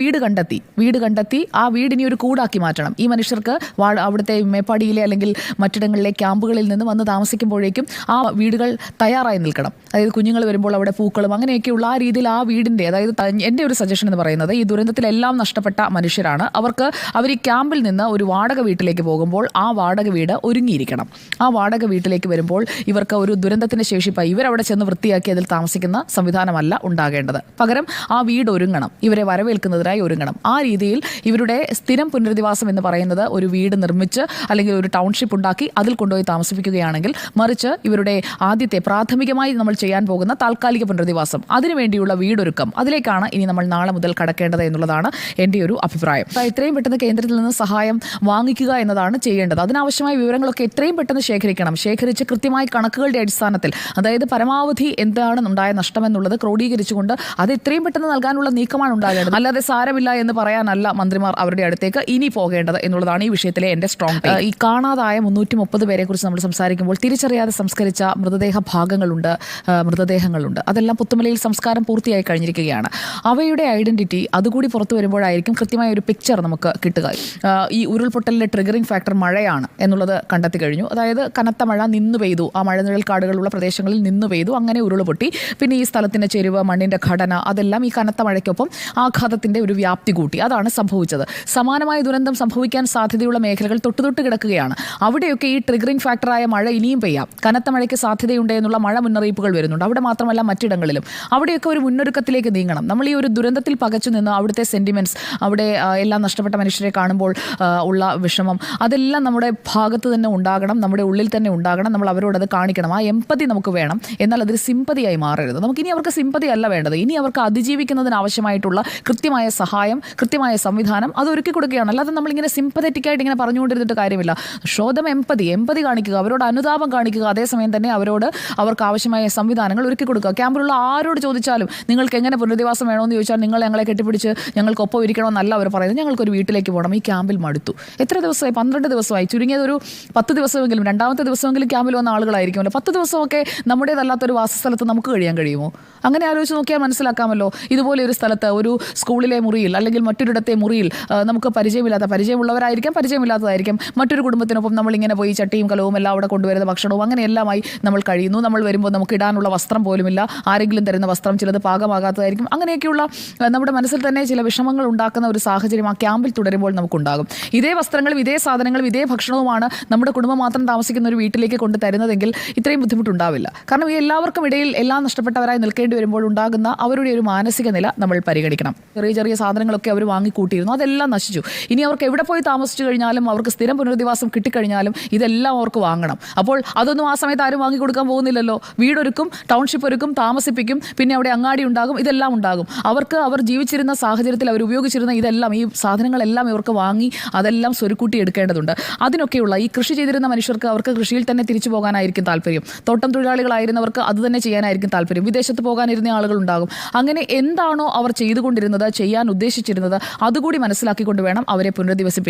വീട് കണ്ടെത്തി ആ വീടിനെ ഒരു കൂടാക്കി മാറ്റണം. ഈ മനുഷ്യർക്ക് അവിടുത്തെ മേപ്പാടിയിലെ അല്ലെങ്കിൽ മറ്റിടങ്ങളിലെ ക്യാമ്പുകളിൽ നിന്ന് വന്ന് താമസിക്കുമ്പോഴേക്കും ആ വീടുകൾ തയ്യാറായി നിൽക്കണം. അതായത് കുഞ്ഞുങ്ങൾ വരുമ്പോൾ അവിടെ പൂക്കളും അങ്ങനെയൊക്കെയുള്ള ആ രീതിയിൽ ആ വീടിൻ്റെ, അതായത് എൻ്റെ ഒരു സജഷൻ എന്ന് പറയുന്നത്, ഈ ദുരന്തത്തിലെല്ലാം നഷ്ടപ്പെട്ട മനുഷ്യരാണ്. അവർ ഈ ക്യാമ്പിൽ നിന്ന് ഒരു വാടക വീട്ടിലേക്ക് പോകുമ്പോൾ ആ വാടക വീട് ഒരുങ്ങിയിരിക്കണം. ആ വാടക വീട്ടിലേക്ക് വരുമ്പോൾ ഇവർക്ക് ഒരു ദുരന്തത്തിന് ശേഷിപ്പായി ഇവരവിടെ ചെന്ന് വൃത്തിയാക്കി അതിൽ താമസിക്കുന്ന സംവിധാനമല്ല ഉണ്ടാകേണ്ടത്. പകരം ആ വീട് ഒരുങ്ങണം, ഇവരെ വരവേൽക്കുന്നതിനായി ഒരുങ്ങണം. ആ രീതിയിൽ ഇവരുടെ സ്ഥിരം പുനരധിവാസം എന്ന് പറയുന്നത് ഒരു വീട് നിർമ്മിച്ച് അല്ലെങ്കിൽ ഒരു ടൗൺഷിപ്പ് ഉണ്ടാക്കി അതിൽ കൊണ്ടുപോയി താമസിപ്പിക്കുകയാണെങ്കിൽ, മറിച്ച് ഇവരുടെ ആദ്യത്തെ പ്രാഥമികമായി നമ്മൾ ചെയ്യാൻ പോകുന്ന താൽക്കാലിക പുനരധിവാസം, അതിനുവേണ്ടിയുള്ള വീടൊരുക്കം, അതിലേക്കാണ് ഇനി നമ്മൾ നാളെ മുതൽ കടക്കേണ്ടത് എന്നുള്ളതാണ് എൻ്റെ ഒരു അഭിപ്രായം. എത്രയും പെട്ടെന്ന് കേന്ദ്രത്തിൽ നിന്ന് സഹായം വാങ്ങിക്കുക എന്നതാണ് ചെയ്യേണ്ടത്. അതിനാവശ്യമായ വിവരങ്ങളൊക്കെ എത്രയും പെട്ടെന്ന് ശേഖരിച്ച് കൃത്യമായ കണക്കുകളുടെ അടിസ്ഥാനത്തിൽ, അതായത് പരമാവധി എന്താണ് ഉണ്ടായ നഷ്ടമെന്നുള്ളത് ക്രോഡീകരിച്ചുകൊണ്ട് അത് എത്രയും പെട്ടെന്ന് നൽകാനുള്ള നീക്കമാണ് ഉണ്ടാകേണ്ടത്. അല്ലാതെ സാരമില്ല എന്ന് പറയാനല്ല മന്ത്രിമാർ അവരുടെ അടുത്തേക്ക് ഇനി പോകേണ്ടത് എന്നുള്ളതാണ് ഈ വിഷയത്തിലെ എൻ്റെ സ്ട്രോങ്. ഈ കാണാതായ 330 പേരെ കുറിച്ച് നമ്മൾ സംസാരിക്കുമ്പോൾ തിരിച്ചറിയാതെ സംസ്കരിച്ച മൃതദേഹങ്ങളുണ്ട്. അതെല്ലാം പുത്തുമലയിൽ സംസ്കാരം പൂർത്തിയായി കഴിഞ്ഞിരിക്കുകയാണ്. അവയുടെ ഐഡന്റിറ്റി അതുകൂടി പുറത്തു വരുമ്പോഴായിരിക്കും കൃത്യമായ ഒരു പിക്ചർ നമുക്ക് കിട്ടുക. ഈ ഉരുൾപൊട്ടലിന്റെ ട്രിഗറിംഗ് ഫാക്ടർ മഴയാണ് എന്നുള്ളത് കണ്ടെത്തി കഴിഞ്ഞു. അതായത് കനത്ത മഴ നിന്നു പെയ്തു, ആ മഴനിഴൽ കാടുകളുള്ള പ്രദേശങ്ങളിൽ നിന്നു പെയ്തു, അങ്ങനെ ഉരുൾപൊട്ടി. പിന്നെ ഈ സ്ഥലത്തിന്റെ ചെരിവ്, മണ്ണിന്റെ ഘടന, അതെല്ലാം ഈ കനത്ത മഴയ്ക്കൊപ്പം ആഘാതത്തിന്റെ ഒരു വ്യാപ്തി കൂട്ടി. അതാണ് സംഭവിച്ചത്. സമാനമായ ദുരന്തം സംഭവിക്കാൻ സാധ്യതയുള്ള മേഖലകൾ തൊട്ട് കിടക്കുകയാണ്. അവിടെയൊക്കെ ഈ ട്രിഗറിംഗ് ഫാക്ടറായ മഴ ഇനിയും പെയ്യാം. കനത്ത മഴയ്ക്ക് സാധ്യതയുണ്ട് എന്നുള്ള മഴ മുന്നറിയിപ്പുകൾ വരുന്നുണ്ട്. അവിടെ മാത്രമല്ല മറ്റിടങ്ങളിലും. അവിടെയൊക്കെ ഒരു മുന്നൊരുക്കത്തിലേക്ക് നീങ്ങണം. നമ്മൾ ഈ ഒരു ദുരന്തത്തിൽ പകച്ചു നിന്ന് അവിടുത്തെ സെന്റിമെന്റ്സ്, അവിടെ എല്ലാം നഷ്ടപ്പെട്ട മനുഷ്യരെ കാണുമ്പോൾ ഉള്ള വിഷമം, അതെല്ലാം നമ്മുടെ ഭാഗത്ത് തന്നെ ഉണ്ടാകണം, നമ്മുടെ ഉള്ളിൽ തന്നെ ഉണ്ടാകണം. നമ്മൾ അവരോടത് കാണിക്കണം. ആ എമ്പതി നമുക്ക് വേണം. എന്നാൽ അതൊരു സിമ്പതിയായി മാറരുത്. നമുക്കിനി അവർക്ക് സിമ്പതി അല്ല വേണ്ടത്. ഇനി അവർക്ക് അതിജീവിക്കുന്നതിന് ആവശ്യമായിട്ടുള്ള കൃത്യമായ സഹായം, കൃത്യമായ സംവിധാനം അത് ഒരുക്കി കൊടുക്കുകയാണ്. അല്ലാതെ നമ്മളിങ്ങനെ സിമ്പതറ്റിക്കായിട്ട് ഇങ്ങനെ പറഞ്ഞുകൊണ്ടിരുന്നിട്ട് കാര്യമില്ല. ഷോദം എമ്പതി കാണിക്കുക, അവരോട് അനുതാപം കാണിക്കുക. അതേസമയം തന്നെ അവർക്ക് ആവശ്യമായ സംവിധാനങ്ങൾ ഒരുക്കി കൊടുക്കുക. ക്യാമ്പിലുള്ള ആരോട് ചോദിച്ചാലും നിങ്ങൾക്ക് എങ്ങനെ പുനരധിവാസം വേണമെന്ന് ചോദിച്ചാൽ നിങ്ങൾ ഞങ്ങളെ കെട്ടിപ്പിടിച്ച് ഞങ്ങൾക്കൊപ്പം ഇരിക്കണമെന്നല്ല അവർ പറയുന്നത്. ഞങ്ങൾക്കൊരു വീട്ടിലേക്ക് പോകണം, ഈ ക്യാമ്പിൽ മടുത്തു. എത്ര ദിവസമായി? 12 ദിവസമായി. ചുരുങ്ങിയത് ഒരു 10 ദിവസമെങ്കിലും, രണ്ടാമത്തെ ദിവസമെങ്കിലും ക്യാമ്പിൽ വന്ന ആളുകളായിരിക്കുമല്ലോ. 10 ദിവസമൊക്കെ നമ്മുടേതല്ലാത്തൊരു വാസസ്ഥലത്ത് നമുക്ക് കഴിയുമോ? അങ്ങനെ ആലോചിച്ച് നോക്കിയാൽ മനസ്സിലാക്കാമല്ലോ. ഇതുപോലെ ഒരു സ്ഥലത്ത്, ഒരു സ്കൂളിലെ മുറിയിൽ അല്ലെങ്കിൽ മറ്റൊരിടത്തെ മുറിയിൽ നമുക്ക് പരിചയമുള്ളവരായിരിക്കാം, പരിചയമില്ലാത്തതായിരിക്കാം, മറ്റൊരു കുടുംബത്തിനൊപ്പം നമ്മളിങ്ങനെ പോയി ചട്ടിയും കലവും എല്ലാം അവിടെ കൊണ്ടുവരുന്ന ഭക്ഷണവും അങ്ങനെ എല്ലാമായി നമ്മൾ കഴിയുന്നു. നമ്മൾ വരുമ്പോൾ നമുക്ക് ഇടാനുള്ള വസ്ത്രം പോലുമില്ല. ആരെങ്കിലും തരുന്ന വസ്ത്രം ചിലത് പാകമാകാത്തതായിരിക്കും. അങ്ങനെയൊക്കെയുള്ള നമ്മുടെ മനസ്സിൽ തന്നെ ചില വിഷമങ്ങൾ ഉണ്ടാക്കുന്ന ഒരു സാഹചര്യം ആ ക്യാമ്പിൽ തുടരുമ്പോൾ നമുക്കുണ്ടാകും. ഇതേ വസ്ത്രങ്ങളും ഇതേ സാധനങ്ങളും ഇതേ ഭക്ഷണവുമാണ് നമ്മുടെ കുടുംബം മാത്രം താമസിക്കുന്ന ഒരു വീട്ടിലേക്ക് കൊണ്ട് തരുന്നതെങ്കിൽ ഇത്രയും ബുദ്ധിമുട്ടുണ്ടാവില്ല. കാരണം ഈ എല്ലാവർക്കും ഇടയിൽ എല്ലാം നഷ്ടപ്പെട്ടവരായി നിൽക്കേണ്ടി വരുമ്പോൾ ഉണ്ടാകുന്ന അവരുടെ ഒരു മാനസിക നില നമ്മൾ പരിഗണിക്കണം. ചെറിയ സാധനങ്ങളൊക്കെ അവർ വാങ്ങിക്കൂട്ടിയിരുന്നു, അതെല്ലാം നശിച്ചു. ഇനി അവർക്ക് എവിടെ പോയി താമസിച്ചു കഴിഞ്ഞാലും, അവർക്ക് സ്ഥിരം പുനരധിവാസം കിട്ടിക്കഴിഞ്ഞാലും ഇതെല്ലാം അവർക്ക് വാങ്ങണം. അപ്പോൾ അതൊന്നും ആ സമയത്ത് ആരും വാങ്ങിക്കൊടുക്കാൻ പോകുന്നില്ലല്ലോ. വീടൊരുക്കും, ടൗൺഷിപ്പ് ഒരുക്കും, താമസിപ്പിക്കും, പിന്നെ അവിടെ അങ്ങാടി ഉണ്ടാകും, ഇതെല്ലാം ഉണ്ടാകും. അവർ ജീവിച്ചിരുന്ന സാഹചര്യത്തിൽ അവർ ഉപയോഗിച്ചിരുന്ന ഇതെല്ലാം, ഈ സാധനങ്ങളെല്ലാം ഇവർക്ക് വാങ്ങി അതെല്ലാം സ്വരുക്കൂട്ടി എടുക്കേണ്ടതുണ്ട്. അതിനൊക്കെയുള്ള ഈ കൃഷി ചെയ്തിരുന്ന മനുഷ്യർക്ക് അവർക്ക് കൃഷിയിൽ തന്നെ തിരിച്ചു പോകാനായിരിക്കും താല്പര്യം. തോട്ടം തൊഴിലാളികളായിരുന്നവർക്ക് അത് തന്നെ ചെയ്യാനായിരിക്കും താല്പര്യം. വിദേശത്ത് പോകാനിരുന്ന ആളുകളുണ്ടാകും. അങ്ങനെ എന്താണോ അവർ ചെയ്തുകൊണ്ടിരുന്നത്, ചെയ്യാൻ ഉദ്ദേശിച്ചിരുന്നത്, അതുകൂടി മനസ്സിലാക്കിക്കൊണ്ട് വേണം അവരെ പുനരധിവസിപ്പിക്കാൻ.